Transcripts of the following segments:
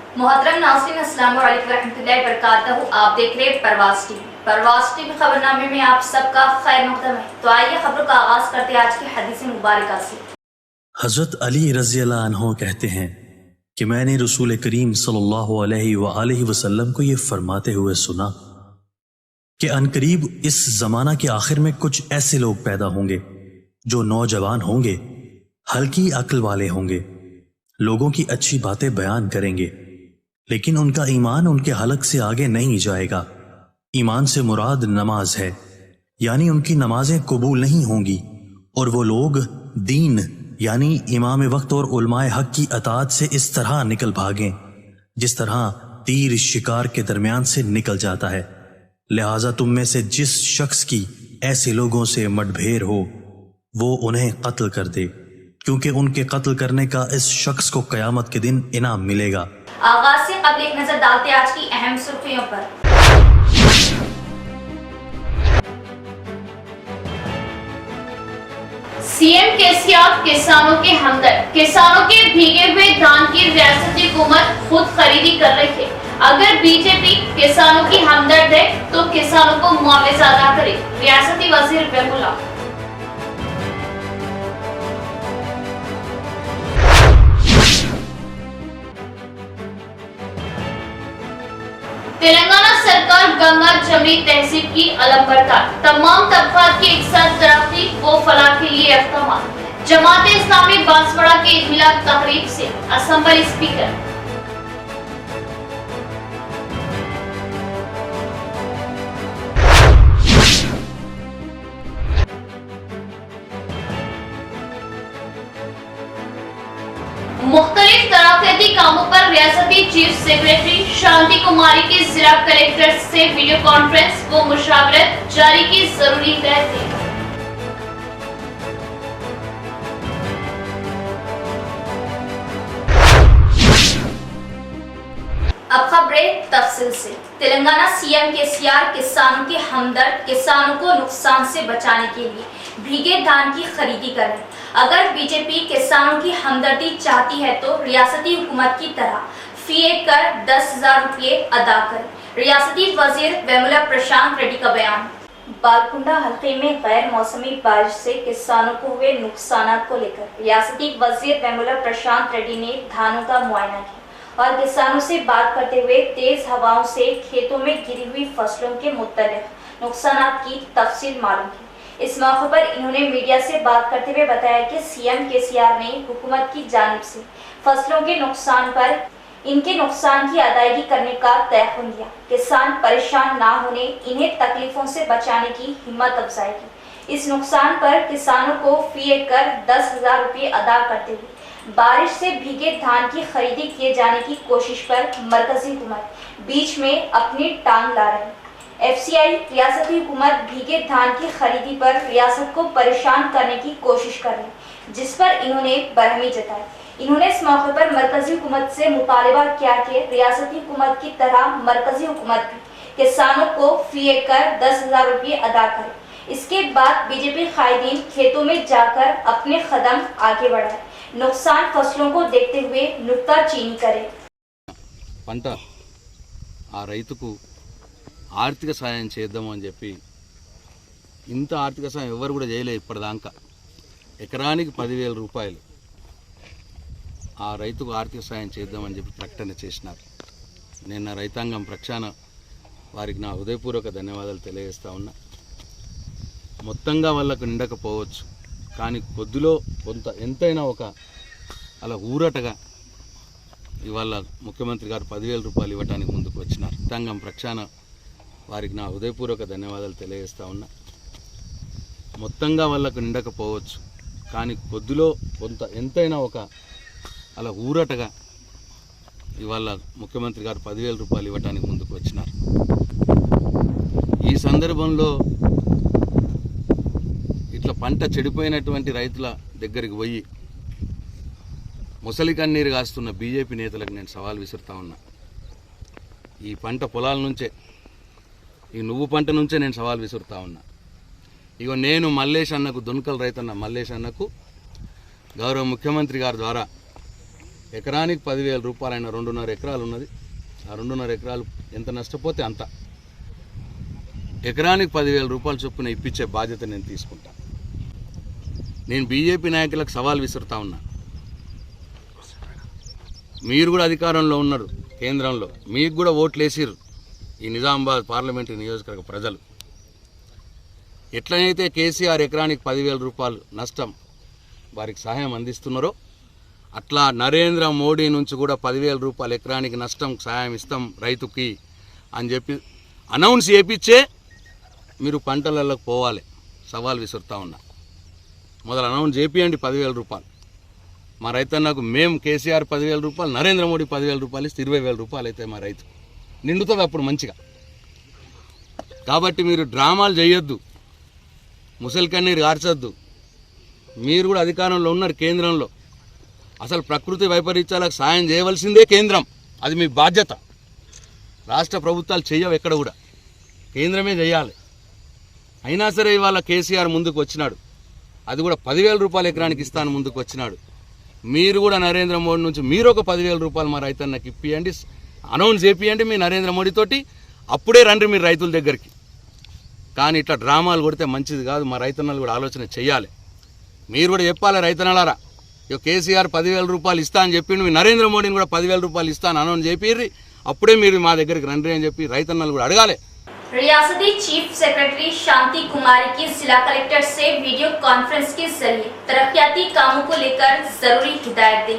मोहतरम नाज़रीन, अस्सलाम वालेकुम रहमतुल्लाहि वबरकातुहू। आप देख रहे हैं परवाज़ टीवी खबरनामे में आप सबका खैर मक़दम है। तो आइए खबरों का आगाज करते हैं आज की हदीस मुबारक से। हज़रत अली रज़ी अल्लाह अन्हु कहते हैं कि मैंने रसूल करीम सल्लल्लाहु अलैहि वसल्लम को ये फरमाते हुए सुना कि अनकरीब इस ज़माना के आखिर में कुछ ऐसे लोग पैदा होंगे जो नौजवान होंगे, हल्की अक्ल वाले होंगे, लोगों की अच्छी बातें बयान करेंगे, लेकिन उनका ईमान उनके हलक से आगे नहीं जाएगा। ईमान से मुराद नमाज है, यानी उनकी नमाजें कबूल नहीं होंगी, और वो लोग दीन यानी इमाम वक्त और उलमाए हक की अताअत से इस तरह निकल भागें जिस तरह तीर शिकार के दरमियान से निकल जाता है। लिहाजा तुम में से जिस शख्स की ऐसे लोगों से मतभेद हो वो उन्हें कत्ल कर दे, क्योंकि उनके कत्ल करने का इस शख्स को कयामत के दिन इनाम मिलेगा। आगाज से कबल एक नजर डालते आज की अहम सुर्खियों पर। सीएम केसीआर किसानों के हमदर्द। किसानों के भीगे हुए धान की रियासती हुकूमत खुद खरीदी कर रही है। अगर बीजेपी किसानों की हमदर्द है तो किसानों को मुआवजा अदा करे, रियासती वजीर बेहुला। तेलंगाना सरकार गंगा जमनी तहसीब की अलम बरदार। तमाम तबकात की एक साथ तरक्की व फलाह के लिए इक़दाम। जमात इस्लामी बांसवाड़ा के इत्मीला तकरीब से असेंबली स्पीकर। मुख्तलिफ तरक्याती कामों पर रियासती चीफ सेक्रेटरी शांति कुमारी की जिला कलेक्टर से वीडियो कॉन्फ्रेंस व मुशावरत जारी की जरूरी रहती है। अब खबरें तफसील से। तेलंगाना सीएम केसीआर किसानों के हमदर्द, किसानों को नुकसान से बचाने के लिए भीगे धान की खरीदी करें। अगर बीजेपी किसानों की हमदर्दी चाहती है तो रियासती हुकूमत की तरह फी कर 10,000 रुपये अदा करें, रियासती वजीर वेमुला प्रशांत रेड्डी का बयान। बालकुंडा हल्के में गैर मौसमी बारिश से किसानों को हुए नुकसान को लेकर रियासती वजीर वेमुला प्रशांत रेड्डी ने धानों का मुआयना किया और किसानों से बात करते हुए तेज हवाओं से खेतों में गिरी हुई फसलों के मुतल्लिक़ नुकसान की तफसील मालूम की। इस मौके पर इन्होंने मीडिया से बात करते हुए बताया कि सीएम केसीआर ने हुकूमत की जानिब से फसलों के नुकसान पर इनके नुकसान की अदायगी करने का तयख्खुन दिया। किसान परेशान ना होने, इन्हें तकलीफों से बचाने की हिम्मत अफजाई की। इस नुकसान पर किसानों को फी कर 10,000 रुपये अदा करते हुए बारिश से भीगे धान की खरीदी किए जाने की कोशिश पर मरकजी हुकूमत बीच में अपनी टांग ला रही। एफसीआई रियासती हुकूमत भीगे धान की खरीदी पर रियासत को परेशान करने की कोशिश कर रही, जिस पर इन्होंने बरहमी जताई। इन्होंने इस मौके पर मरकजी हुकूमत से मुतालिबा किया कि रियासती हुकूमत की तरह मरकजी हुकूमत भी किसानों को फी कर 10,000 रुपये अदा करे। इसके बाद बीजेपी कायदीन खेतों में जाकर अपने कदम आगे बढ़ाए, नुकसान फसलों को देखते हुए नुक्ताचीनी करे। पंట ఆ రైతుకు ఆర్థిక సాయం చేద్దాము అని చెప్పి ఇంత ఆర్థిక సాయం ఎవరు కూడా చేయలేదు ఇప్పటిదాకా। ఎకరానికి 10,000 రూపాయలు ఆ రైతుకు ఆర్థిక సాయం చేద్దామని చెప్పి ప్రకటన చేసినారు। నేను నా రైతాంగం ప్రక్షాళన వారికి నా హృదయపూర్వక ధన్యవాదాలు తెలియజేస్తా ఉన్నా। మొత్తంగా వాళ్ళకు నిండకపోవచ్చు, కానీ కొద్దిలో కొంత ఎంతైనా ఒక అలా ఊరటగా ఇవాళ ముఖ్యమంత్రి గారు 10,000 రూపాయలు ఇవ్వడానికి ముందుకు వచ్చినారు। రైతాంగం ప్రక్షాళన వారికి నా హృదయపూర్వక ధన్యవాదాలు తెలియజేస్తా ఉన్నా। మొత్తంగా వాళ్ళకు నిండకపోవచ్చు, కానీ కొద్దిలో కొంత ఎంతైనా ఒక అలా ఊరటగా ఇవాళ ముఖ్యమంత్రి గారు 10,000 రూపాయలు ఇవ్వడానికి ముందుకు వచ్చినారు। ఈ సందర్భంలో ఇట్లా పంట చెడిపోయినటువంటి రైతుల దగ్గరికి పోయి ముసలి కన్నీరు కాస్తున్న బీజేపీ నేతలకు నేను సవాల్ విసురుతా ఉన్నా। ఈ పంట పొలాల నుంచే, ఈ నువ్వు పంట నుంచే నేను సవాల్ విసురుతా ఉన్నా। ఇగో నేను మల్లేష్ అన్నకు, దున్కల్ రైతన్న మల్లేష్ అన్నకు గౌరవ ముఖ్యమంత్రి గారి ద్వారా ఎకరానికి 10,000 రూపాయలు అయిన 2.5 ఎకరాలు ఉన్నది. ఆ 2.5 ఎకరాలు ఎంత నష్టపోతే అంత ఎకరానికి 10,000 రూపాయలు చొప్పున ఇప్పించే బాధ్యత నేను తీసుకుంటా. నేను బీజేపీ నాయకులకు సవాల్ విసురుతా ఉన్నా. మీరు కూడా అధికారంలో ఉన్నారు కేంద్రంలో, మీకు కూడా ఓట్లు వేసిర్రు ఈ నిజామాబాద్ పార్లమెంటరీ నియోజకవర్గ ప్రజలు. ఎట్లనైతే కేసీఆర్ ఎకరానికి 10,000 రూపాయలు నష్టం వారికి సహాయం అందిస్తున్నారో అట్లా నరేంద్ర మోడీ నుంచి కూడా 10,000 రూపాయలు ఎకరానికి నష్టం సహాయం ఇస్తాం రైతుకి అని చెప్పి అనౌన్స్ చేయించే మీరు పంటలలోకి పోవాలి. సవాల్ విసురుతా ఉన్నా. మొదలు అనౌన్స్ చేపియండి 10,000 రూపాయలు మా రైతన్నకు. మేము కేసీఆర్ 10,000 రూపాయలు, నరేంద్ర మోడీ 10,000 రూపాయలు ఇస్తే 20,000 రూపాయలు అయితే మా రైతు నిండుతుంది అప్పుడు మంచిగా. కాబట్టి మీరు డ్రామాలు చేయొద్దు, ముసలి కన్నీరు కార్చొద్దు. మీరు కూడా అధికారంలో ఉన్నారు కేంద్రంలో. అసలు ప్రకృతి వైపరీత్యాలకు సాయం చేయవలసిందే కేంద్రం, అది మీ బాధ్యత. రాష్ట్ర ప్రభుత్వాలు చేయవు ఎక్కడ కూడా, కేంద్రమే చేయాలి. అయినా సరే ఇవాళ కేసీఆర్ ముందుకు వచ్చినాడు, అది కూడా 10,000 రూపాయలు ఎకరానికి ఇస్తాను ముందుకు వచ్చినాడు. మీరు కూడా నరేంద్ర మోడీ నుంచి మీరు ఒక 10,000 రూపాయలు మా రైతన్నకి ఇప్పియండి, అనౌన్స్ చేపియండి మీ నరేంద్ర మోడీతోటి. అప్పుడే రండి మీరు రైతుల దగ్గరికి. కానీ ఇట్లా డ్రామాలు కొడితే మంచిది కాదు. మా రైతన్నలు కూడా ఆలోచన చేయాలి. మీరు కూడా చెప్పాలి రైతన్నలారా, ఇక కేసీఆర్ 10,000 రూపాయలు ఇస్తా అని చెప్పిండు, మీ నరేంద్ర మోడీని కూడా 10,000 రూపాయలు ఇస్తాను అనౌన్స్ చేపిర్రి, అప్పుడే మీరు మా దగ్గరికి రండి అని చెప్పి రైతన్నలు కూడా అడగాలి. रियासती चीफ सेक्रेटरी शांति कुमारी की जिला कलेक्टर से वीडियो कॉन्फ्रेंस के जरिए तरक्याती कामों को लेकर जरूरी हिदायत दी।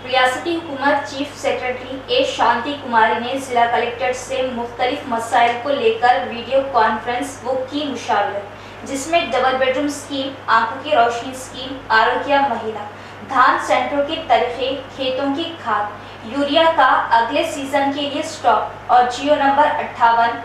रियासती हुकूमत चीफ सेक्रेटरी ए शांति कुमारी ने जिला कलेक्टर से मुख्तलिफ मसाइल को लेकर वीडियो कॉन्फ्रेंस वो की मुशावरत, जिसमें डबल बेडरूम स्कीम, आंखों की रोशनी स्कीम, आरोग्य महिला, धान सेंटरों के तरीके, खेतों की खाद, यूरिया का अगले सीजन के लिए स्टॉक और जियो नंबर 58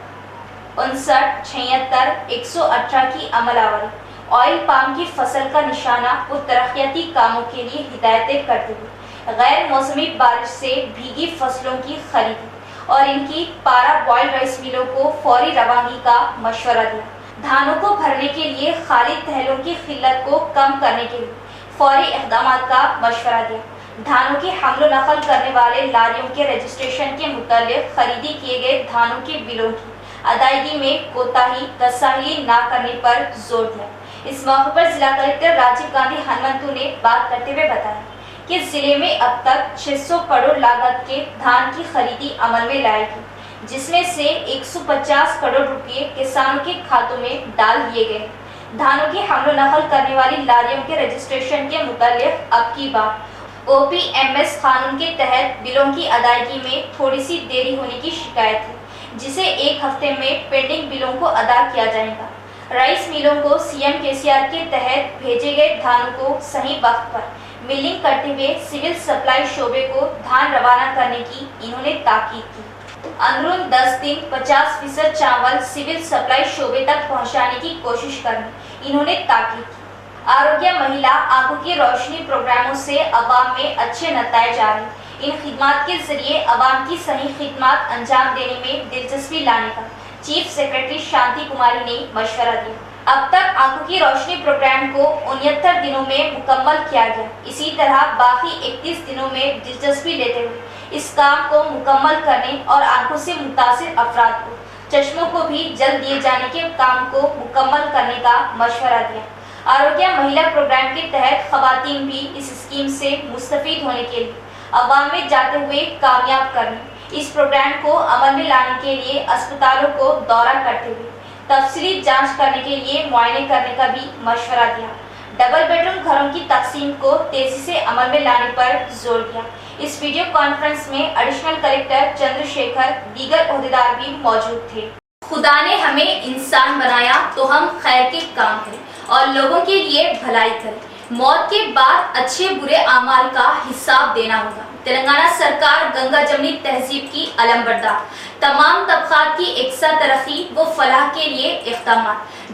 59 76 118 की अमलावरी, ऑयल पाम की फसल का निशाना और तरक्याती कामों के लिए हिदायतें करते हुए गैर मौसमी बारिश से भीगी फसलों की खरीदी और इनकी पारा बॉइल्ड राइस मिलों को फौरी रवानगी का मशवरा दिया। धानों को भरने के लिए खाली तहलों की किल्लत को कम करने के लिए फौरी इक़दाम का मशवरा दिया। धानों की हमलो नकल करने वाले लारियों के रजिस्ट्रेशन के मुतालिक खरीदी किए गए धानों के बिलों की अदायगी में कोताही तसाही न करने पर जोर दिया। इस मौके पर जिला कलेक्टर राजीव गांधी हनुमंतु ने बात करते हुए बताया कि जिले में अब तक 600 करोड़ लागत के धान की खरीदी अमल में लाई गई, जिसमें से 150 करोड़ रुपए किसानों के खातों में डाल दिए गए। धानों की हमलो नकल करने वाली लारियों के रजिस्ट्रेशन के मुतालिक अब की बात OPMS कानून के तहत बिलों की अदायगी में थोड़ी सी देरी होने की शिकायत है, जिसे 1 हफ्ते में पेंडिंग बिलों को अदा किया जाएगा। राइस मिलों को सीएम केसीआर के तहत भेजे गए धानों को सही वक्त पर मिलिंग करते हुए सिविल सप्लाई शोबे को धान रवाना करने की इन्होंने ताकीद की। अंदरून 10 दिन 50% चावल सिविल सप्लाई शोबे तक पहुंचाने की कोशिश करने इन्होंने ताकीद की। आरोग्य महिला आंखों की रोशनी प्रोग्रामों से अवाम में अच्छे नतीजे आ रहे। इन खिदमात के जरिए अवाम की सही खिदमात अंजाम देने में दिलचस्पी लाने का चीफ सेक्रेटरी शांति कुमारी ने मशवरा दिया। अब तक आंखों की रोशनी प्रोग्राम को 69 दिनों में मुकम्मल किया गया। इसी तरह बाकी 31 दिनों में दिलचस्पी लेते हुए इस काम को मुकम्मल करने और आंखों से मुतासिर अफराद को चश्मों को भी जल्द दिए जाने के काम को मुकम्मल करने का मशवरा दिया। आरोग्य महिला प्रोग्राम के तहत खवातीन भी इस स्कीम से मुस्तफीद होने के लिए अवाम में जाते हुए कामयाब करने, इस प्रोग्राम को अमल में लाने के लिए अस्पतालों को दौरा करते हुए तफसीली जांच करने के लिए मुआयने करने का भी मशवरा दिया। डबल बेडरूम घरों की तकसीम को तेजी से अमल में लाने पर जोर दिया। इस वीडियो कॉन्फ्रेंस में एडिशनल कलेक्टर चंद्रशेखर दीगर ओहदेदार भी मौजूद थे। खुदा ने हमें इंसान बनाया तो हम खैर के काम करें और लोगों के लिए भलाई करें। मौत के बाद अच्छे बुरे आमाल का हिसाब देना होगा। तेलंगाना सरकार गंगा जमनी तहजीब की अलमबरदार, तमाम तबकात की एकसा तरक्की व फलाह के लिए इक़दाम।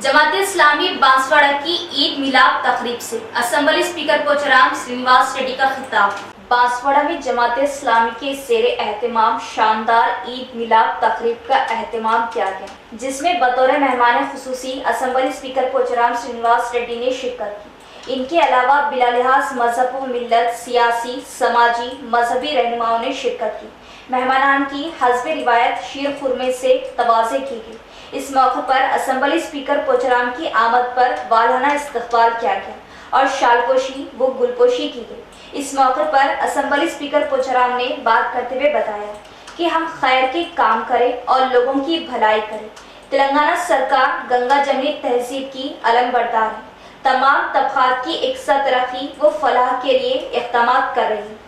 जमात इस्लामी बांसवाड़ा की ईद मिलाद तकरीब से असेंबली स्पीकर पोचाराम श्रीनिवास रेड्डी का खिताब। बांसवाड़ा में जमात इस्लामी के ज़ेरे एहतमाम शानदार ईद मिलाद तकरीब का एहतमाम किया गया, जिसमें बतौर मेहमान खुसूसी असेंबली स्पीकर पोचाराम श्रीनिवास रेड्डी ने शिरकत की। इनके अलावा बिलालिहाज मजहब व मिल्लत, सियासी, समाजी, मजहबी रहनुमाओं ने शिरकत की। मेहमानान की हस्ब रिवायत शीर खुरमे से तवाज़े की गई। इस मौके पर असेंबली स्पीकर पोचराम की आमद पर वालाना इस्तकबाल किया गया और शालपोशी व गुलपोशी की गई। इस मौके पर असेंबली स्पीकर पोचराम ने बात करते हुए बताया कि हम खैर के काम करें और लोगों की भलाई करें। तेलंगाना सरकार गंगा जमनी तहजीब की अलम बरदार है। तमाम तबकात की एकसा तरक्की व फलाह के लिए इक़दाम कर रही है।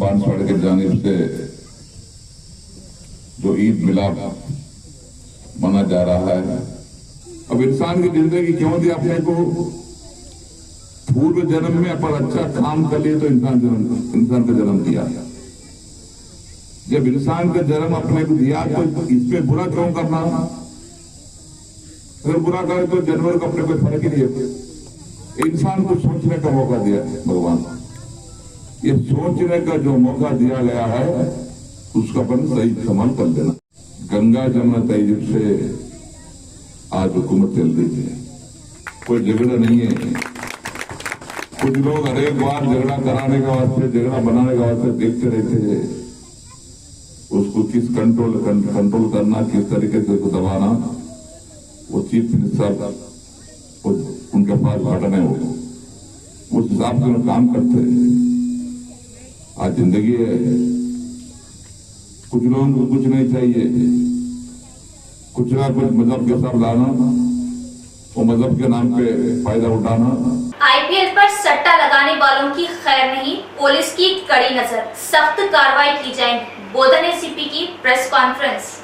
बांसवाड़े की जानिब से जो ईद मिलाद मना जा रहा है, अब इंसान की जिंदगी क्यों दी अपने को? पूर्व जन्म में अपन अच्छा काम कर लिए तो इंसान का जन्म दिया। जब इंसान का जन्म अपने को दिया तो इस पे बुरा क्यों करना? अगर बुरा करे तो जानवर को अपने कोई फर्क ही नहीं है। इंसान को सोचने का मौका दिया भगवान। ये सोचने का जो मौका दिया गया है उसका अपन सही इस्तेमाल कर देना। गंगा जमुना तहजीब से आज हुकूमत चल रही है, कोई झगड़ा नहीं है। कुछ लोग हर एक बार झगड़ा कराने का वास्ते, झगड़ा बनाने का वास्ते देखते रहते हैं। उसको किस कंट्रोल करना, किस तरीके से उसको दबाना, वो चीफ मिनिस्टर उनके पास बटन है, वो उस हिसाब से काम करते हैं। आज जिंदगी है, कुछ लोगों को कुछ नहीं चाहिए, कुछ ना कुछ मजहब के साथ लाना, वो मजहब के नाम पे फायदा उठाना। आईपीएल पर सट्टा लगाने वालों की खैर नहीं, पुलिस की कड़ी नजर, सख्त कार्रवाई की जाएगी। बोधन एसीपी की प्रेस कॉन्फ्रेंस।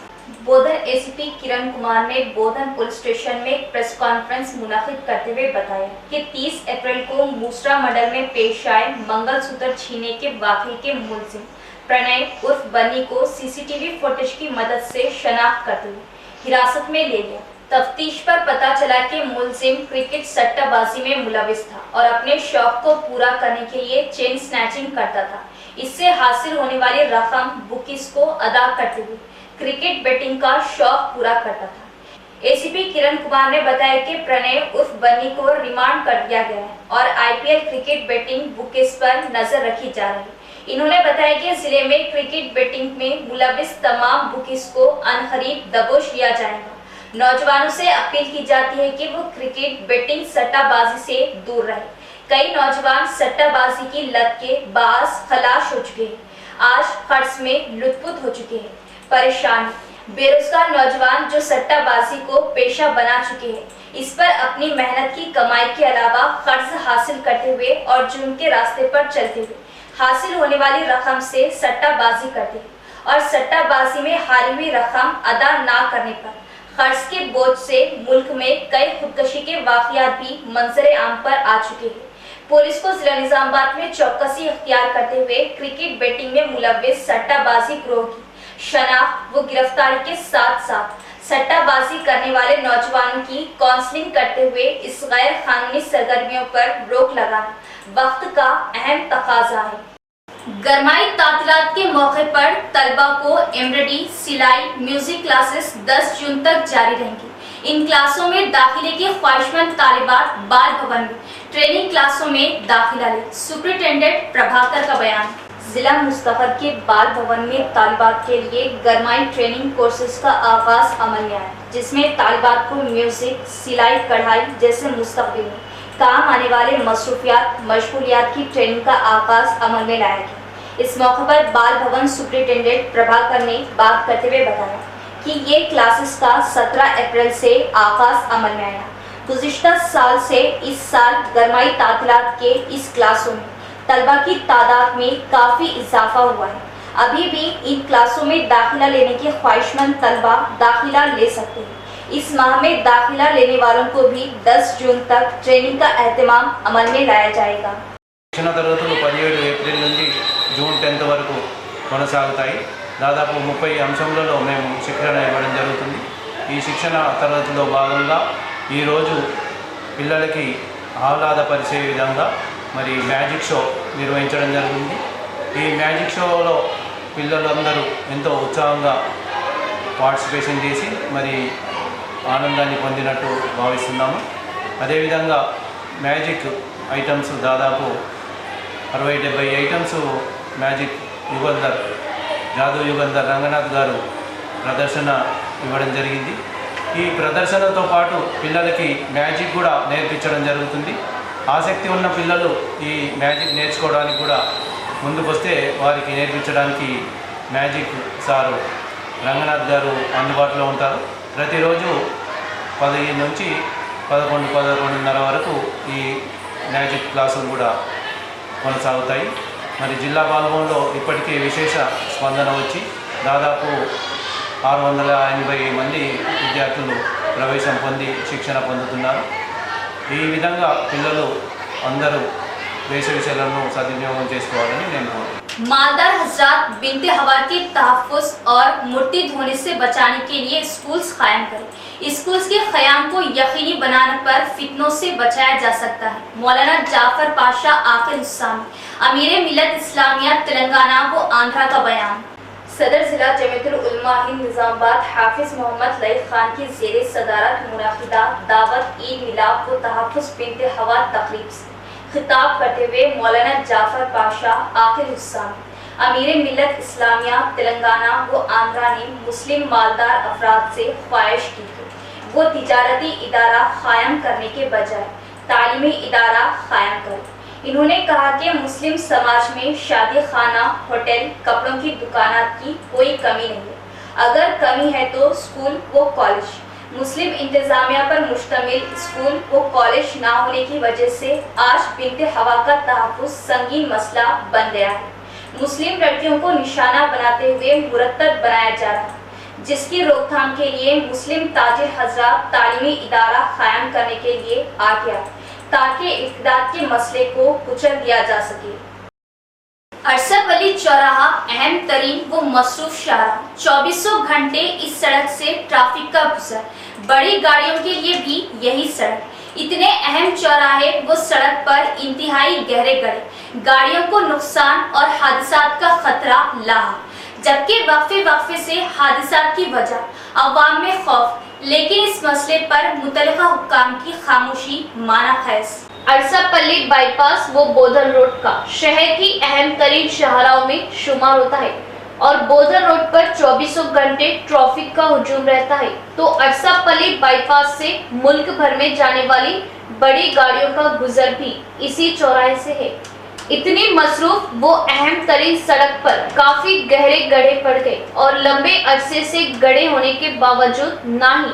बोधन एसीपी किरण कुमार ने बोधन पुलिस स्टेशन में एक प्रेस कॉन्फ्रेंस मुनाकिद करते हुए बताया कि 30 अप्रैल को मूसरा मंडल में पेश आए मंगलसूत्र छीने के वाकये के मुलजिम प्रणय उर्फ बन्नी को सीसीटीवी फुटेज की मदद से शनाख्त करते हुए हिरासत में ले लिया। तफ्तीश पर पता चला कि मुलजिम क्रिकेट सट्टाबाजी में मुलविस था और अपने शौक को पूरा करने के लिए चेन स्नैचिंग करता था। इससे हासिल होने वाली रकम बुकीज को अदा करते हुए क्रिकेट बैटिंग का शौक पूरा करता था। एसीपी किरण कुमार ने बताया कि प्रणय उर्फ बन्नी को रिमांड कर दिया गया है और आईपीएल क्रिकेट बैटिंग बुकीज पर नजर रखी जा रही है। इन्होंने बताया कि जिले में क्रिकेट बैटिंग में मुलविस तमाम बुकीज को अनखरीद दबोच लिया जाएगा। नौजवानों से अपील की जाती है कि वो क्रिकेट बैटिंग सट्टाबाजी से दूर रहे। कई नौजवान सट्टाबाजी की लत के बास खलास हो चुके हैं, आज खर्च में लुत्फुत हो चुके हैं। परेशानी बेरोजगार नौजवान जो सट्टाबाजी को पेशा बना चुके हैं, इस पर अपनी मेहनत की कमाई के अलावा कर्ज हासिल करते हुए और जुर्म के रास्ते पर चलते हुए हासिल होने वाली रकम से सट्टाबाजी करते हैं और सट्टाबाजी में हारी हुई रकम अदा ना करने पर कर्ज के बोझ से मुल्क में कई खुदकशी के वाकयात भी मंजर आम पर आ चुके हैं। पुलिस को जिला निजामाबाद में चौकसी इख्तियार करते हुए क्रिकेट बैटिंग में मुलविस सट्टाबाजी गिरोह की शनाख्त व गिरफ्तारी के साथ साथ सट्टाबाजी करने वाले नौजवानों की काउंसलिंग करते हुए इस गैर कानूनी सरगर्मियों पर रोक लगाना वक्त का अहम तकाजा है। गरमाई तातीलात के मौके पर तलबा को एम्ब्रॉयडरी, सिलाई, म्यूजिक क्लासेस 10 जून तक जारी रहेंगी। इन क्लासों में दाखिले की ख्वाहिशमंद तालिबात बाल भवन में ट्रेनिंग क्लासों में दाखिला ले। सुपरिटेंडेंट प्रभाकर का बयान। जिला मुस्तफर के बाल भवन में तालिबात के लिए गरमाई ट्रेनिंग कोर्सेज का आगाज अमल में आया, जिसमें तालिबात को म्यूजिक, सिलाई, कढ़ाई जैसे मुस्तकबिल में काम आने वाले मसरूफियात, मशगूलियात की ट्रेनिंग का आगाज अमल में लाया गया। इस मौके पर बाल भवन सुपरिटेंडेंट प्रभाकर ने बात करते हुए बताया कि ये क्लासेस का 17 अप्रैल से आगाज अमल में आया। गुज़िश्ता साल से इस साल गरमाई तातीलात के इस क्लासों में तलबा की तादाद में काफ़ी इजाफा हुआ है। अभी भी इन क्लासों में दाखिला लेने के ख्वाहिशमंद तलबा दाखिला ले सकते हैं। इस माह में दाखिला लेने वालों को भी 10 जून तक ट्रेनिंग का एहतमाम अमल में लाया जाएगा। శిక్షణ తరగతులు 17 ఏప్రిల్ నుండి జూన్ 10 వరకు కొనసాగుతాయి। దాదాపు 30 అంశములలో మేము శిక్షణ ఇవ్వడం జరుగుతుంది। ఈ శిక్షణ తరగతిలో భాగంగా ఈరోజు పిల్లలకి ఆహ్లాదపరిచే విధంగా మరి మ్యాజిక్ షో నిర్వహించడం జరిగింది। ఈ మ్యాజిక్ షోలో పిల్లలందరూ ఎంతో ఉత్సాహంగా పార్టిసిపేషన్ చేసి మరి ఆనందాన్ని పొందినట్టు భావిస్తున్నాము। అదేవిధంగా మ్యాజిక్ ఐటమ్స్ దాదాపు 60-70 ఐటమ్స్ మ్యాజిక్ యుగంధర్ జాదూ యుగంధర్ రంగనాథ్ గారు ప్రదర్శన ఇవ్వడం జరిగింది. ఈ ప్రదర్శనతో పాటు పిల్లలకి మ్యాజిక్ కూడా నేర్పించడం జరుగుతుంది. ఆసక్తి ఉన్న పిల్లలు ఈ మ్యాజిక్ నేర్చుకోవడానికి కూడా ముందుకొస్తే వారికి నేర్పించడానికి మ్యాజిక్ సారు రంగనాథ్ గారు అందుబాటులో ఉంటారు. ప్రతిరోజు 10 నుంచి 11-11:30 వరకు ఈ మ్యాజిక్ క్లాసులు కూడా కొనసాగుతాయి. మరి జిల్లా బాల్భవన్లో ఇప్పటికే విశేష స్పందన వచ్చి దాదాపు 680 మంది విద్యార్థులు ప్రవేశం పొంది శిక్షణ పొందుతున్నారు. ఈ విధంగా పిల్లలు అందరూ వేసవి సెలవులను సద్వినియోగం చేసుకోవాలని నేను కోరుతున్నాను. मालदार हजरात बिनते हवा के तहफ़्फ़ुज़ और मूर्ति धोने से बचाने के लिए स्कूल्स कायम करें। स्कूल्स के क़याम को यकीनी बनाने पर फितनों से बचाया जा सकता है। मौलाना जाफर पाशा आखिर हुस्सामी अमीर मिलत इस्लामिया तेलंगाना व आंध्रा का बयान। सदर जिला जमीयतुल उलमा हिंद निज़ामाबाद हाफिज मोहम्मद लईक खान की ज़ेर सदारत मुनाकिदा दावत ईद मिलाद व तहफ़्फ़ुज़ बिनते हवा तकरीब से खिताब करते हुए मौलाना जाफर पाशा आखिर हुस्सामी अमीर मिलत इस्लामिया तेलंगाना व आंध्रा ने मुस्लिम मालदार अफराद से ख्वाहिश की कि वो तिजारती इदारा कायम करने के बजाय तालीमी इदारा कायम करें। इन्होंने कहा कि मुस्लिम समाज में शादी खाना, होटल, कपड़ों की दुकानात की कोई कमी नहीं है। अगर कमी है तो स्कूल व कॉलेज। मुस्लिम इंतजामिया पर मुश्तमिल स्कूल व कॉलेज ना होने की वजह से आज बिनते हवा का तहफ़्फ़ुज़ संगीन मसला बन गया है। मुस्लिम लड़कियों को निशाना बनाते हुए मुरत्तब बनाया जा रहा है, जिसकी रोकथाम के लिए मुस्लिम ताजिर हजरात तालीमी इदारा कायम करने के लिए आगे आए ताकि इक़्तिदाद के मसले को कुचल दिया जा सके। अरसद अली चौराहा अहम तरीन व मसरूफ शाहराह 2400 घंटे इस सड़क से ट्रैफिक का गुजर, बड़ी गाड़ियों के लिए भी यही सड़क। इतने अहम चौराहे व सड़क पर इंतहाई गहरे गड्ढे, गाड़ियों को नुकसान और हादसात का खतरा लाहा, जबकि वक्फे से हादसात की वजह अवाम में खौफ, लेकिन इस मसले पर मुतल्लिका हुक्काम की खामोशी माना खैस। अरसापल्ली बाईपास वो बोधन रोड का शहर की अहम तरीन शाहराहों में शुमार होता है और बोधन रोड पर 2400 घंटे ट्रैफिक का हुजूम रहता है। तो अरसापल्ली बाईपास से मुल्क भर में जाने वाली बड़ी गाड़ियों का गुजर भी इसी चौराहे से है। इतनी मसरूफ वो अहम तरीन सड़क पर काफी गहरे गड्ढे पड़ गए और लंबे अरसे से गड्ढे होने के बावजूद ना ही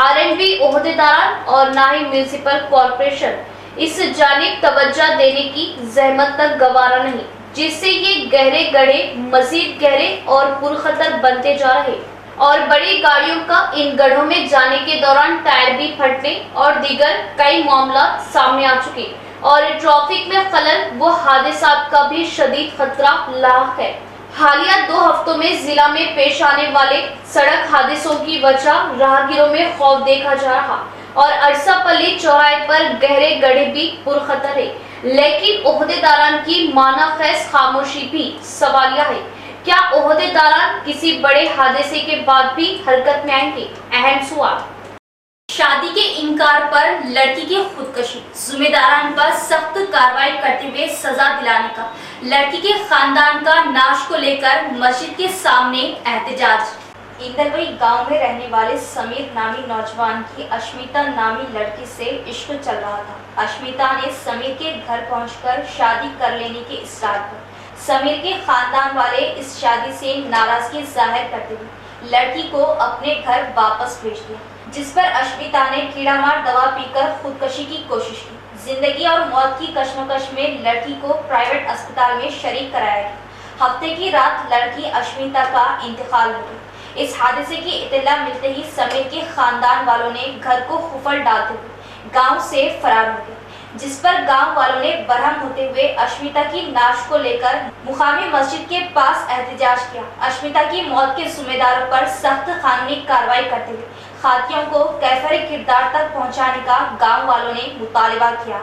R&B ओहदेदार और ना ही म्यूनिसिपल कॉरपोरेशन इस जानिब तवज्जो देने की जहमत तक गवारा नहीं, जिससे ये गहरे गड्ढे मजीद गहरे और पुरखतर बनते जा रहे और बड़ी गाड़ियों का इन गड्ढों में जाने के दौरान टायर भी फटने और दीगर कई मामला सामने आ चुके और ट्रैफिक में खलल व हादसात का भी शदीद खतरा लाक है। हालिया 2 हफ्तों में जिला में पेश आने वाले सड़क हादसों की वजह राहगीरों में खौफ देखा जा रहा और अरसापल्ली चौराहे पर गहरे गड्ढे भी पुरखतर है, लेकिन ओहदेदारान की माना खैस खामोशी भी सवालिया है। क्या ओहदेदारान किसी बड़े हादसे के बाद भी हरकत में आएंगे? अहम सवाल। शादी के इनकार पर लड़की की खुदकशी, जिम्मेदारान पर सख्त कार्रवाई करते हुए सजा दिलाने का लड़की के खानदान का नाश को लेकर मस्जिद के सामने एहतजाज। इंदलवई गांव में रहने वाले समीर नामी नौजवान की अश्मिता नामी लड़की से इश्क चल रहा था। अश्मिता ने समीर के घर पहुंचकर शादी कर लेने के इसरार पर समीर के खानदान वाले इस शादी से नाराजगी जाहिर करते हुए लड़की को अपने घर वापस भेज दिया, जिस पर अश्मिता ने कीड़ामार दवा पीकर खुदकशी की कोशिश की। जिंदगी और मौत की कश्मकश में लड़की को प्राइवेट अस्पताल में शरीक कराया गया। हफ्ते की रात लड़की अश्मिता का इंतकाल हो गया। इस हादसे की इत्तला मिलते ही समीर के खानदान वालों ने घर को खुफल डालते हुए गांव से फरार हो गए, जिस पर गांव वालों ने बरहम होते हुए अश्मिता की नाश को लेकर मुकामी मस्जिद के पास एहतजाज किया। अश्मिता की मौत के जिम्मेदारों पर सख्त कानूनी कार्रवाई करते हुए खातियों को कैफर किरदार तक पहुंचाने का गांव वालों ने मुतालबा किया।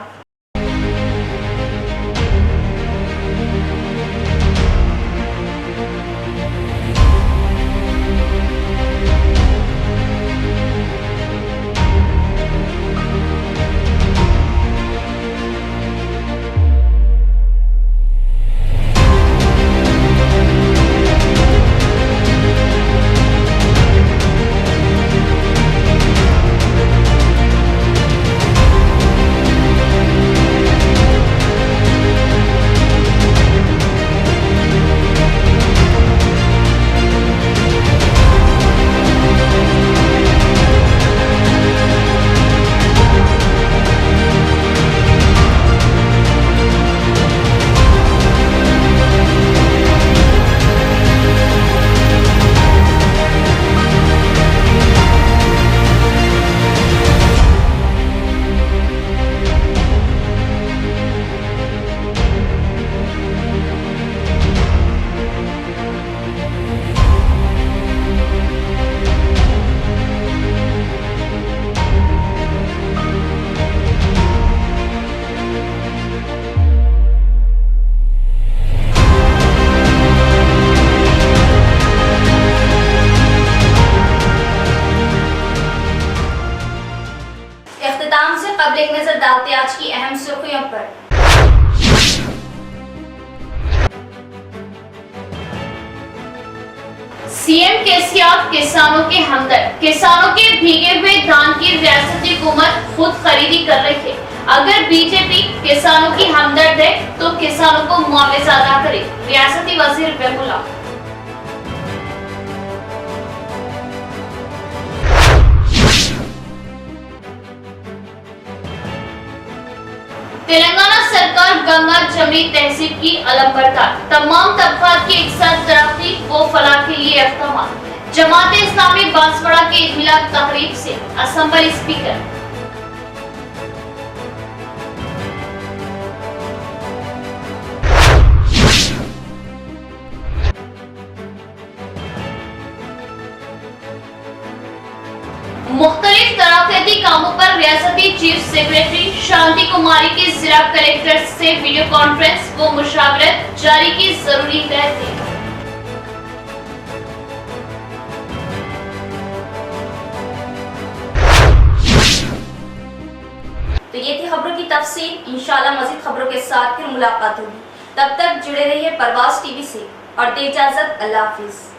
डालते आज की अहम सुर्खियों पर। सीएम केसीआर किसानों के हमदर्द, किसानों के भीगे हुए धान की रियासती हुकूमत खुद खरीदी कर रही है। अगर बीजेपी किसानों की हमदर्द है तो किसानों को मुआवजा अदा करे, रियासती वजीर बेहुला। तेलंगाना सरकार गंगा जमनी तहसील की अलम बरदार, तमाम तबकात की एक साथ तरक्की व फलाह के लिए इक़दाम। जमात इस्लामी बांसवाड़ा के ईद मिलाद तकरीब से असेंबली स्पीकर। मुख्तलिफ तरक्याती कामों पर रियासती चीफ सेक्रेटरी शांति कुमारी की जिला कलेक्टर से वीडियो कॉन्फ्रेंस व मुशावरत जारी की जरूरी रहती है। तो ये थी खबरों की तफसील। इंशाल्लाह मजीद खबरों के साथ फिर मुलाकात होगी। तब तक जुड़े रहिए परवाज़ टीवी से और दे इजाजत। अल्लाह हाफिज।